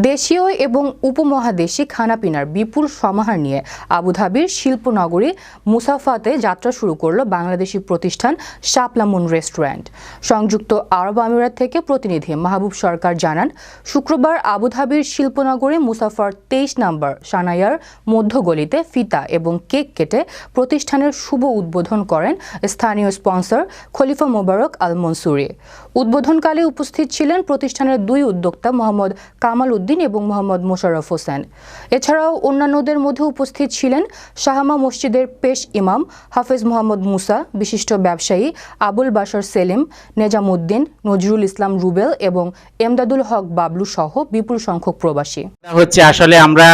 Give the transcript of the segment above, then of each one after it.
দেশীয় এবং উপমহাদেশি খানাপিনার বিপুল সমাহার নিয়ে আবুধাবির শিল্পনগরী মুসাফাতে যাত্রা শুরু করল বাংলাদেশি প্রতিষ্ঠান শাপলা মুন রেস্টুরেন্ট। সংযুক্ত আরব আমিরাত থেকে প্রতিনিধি মাহবুব সরকার জানান, শুক্রবার আবুধাবির শিল্পনগরী মুসাফার 23 নম্বর সানায়ার মধ্যগলিতে ফিতা এবং কেক কেটে প্রতিষ্ঠানের শুভ উদ্বোধন করেন স্থানীয় স্পন্সর খলিফা মোবারক আল মনসুরি। উদ্বোধনকালে উপস্থিত ছিলেন প্রতিষ্ঠানের দুই উদ্যোক্তা মোহাম্মদ কামাল উদ্দিন এবং মোহাম্মদ মোশাররফ হোসেন। এছাড়াও অন্যান্যদের মধ্যে উপস্থিত ছিলেন শাহামা মসজিদের পেশ ইমাম হাফেজ মোহাম্মদ মুসা, বিশিষ্ট ব্যবসায়ী আবুল বাশার সেলিম, নেজামুদ্দিন, নজরুল ইসলাম রুবেল এবং এমদাদুল হক বাবলু সহ বিপুল সংখ্যক প্রবাসী। আসলে আমরা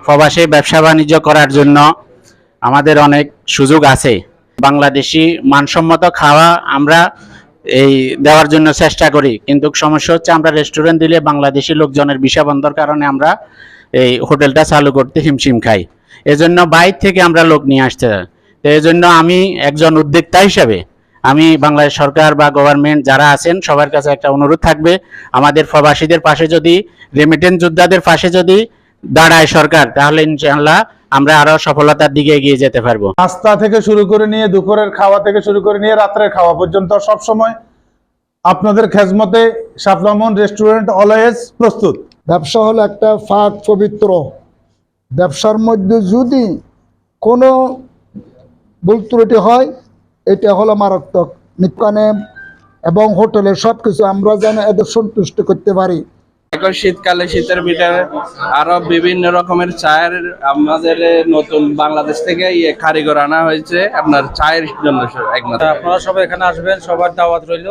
প্রবাসে ব্যবসা বাণিজ্য করার জন্য আমাদের অনেক সুযোগ আছে। বাংলাদেশি মানসম্মত খাওয়া আমরা এই দেওয়ার জন্য চেষ্টা করি, কিন্তু সমস্যা হচ্ছে আমরা রেস্টুরেন্ট দিলে বাংলাদেশি লোকজনের ভিসা বন্ধর কারণে আমরা এই হোটেলটা চালু করতে হিমশিম খাই। এজন্য বাইরে থেকে আমরা লোক নিয়ে আসতে চাই। তো এই জন্য আমি একজন উদ্যোক্তা হিসেবে আমি বাংলাদেশ সরকার বা গভর্নমেন্ট যারা আছেন সবার কাছে একটা অনুরোধ থাকবে, আমাদের প্রবাসীদের পাশে যদি, রেমিটেন্স যোদ্ধাদের পাশে যদি দাঁড়ায় সরকার, তাহলে ইনশাআল্লাহ আমরা আরো সফলতার দিকে এগিয়ে যেতে পারবো। নাস্তা থেকে শুরু করে নিয়ে দুপুরের খাওয়া থেকে শুরু করে নিয়ে রাত্রের খাওয়া পর্যন্ত সব সময় আপনাদের খেজমতে শাপলা মুন রেস্টুরেন্ট অলওয়েজ প্রস্তুত। ব্যবসা হলো একটা ফাঁক পবিত্র। ব্যবসার মধ্যে যদি কোনো ভুল ত্রুটি হয়, এটা হলো মারাত্মক। দোকানে এবং হোটেলে সব কিছু আমরা যেন এদের সন্তুষ্ট করতে পারি। এখন শীতকালে শীতের ভিতরে আরো বিভিন্ন রকমের চায়ের আমাদের নতুন বাংলাদেশ থেকে কারিগর আনা হয়েছে আপনার চায়ের জন্য একমাত্র। আপনারা সবাই এখানে আসবেন, সবার দাওয়াত রইল।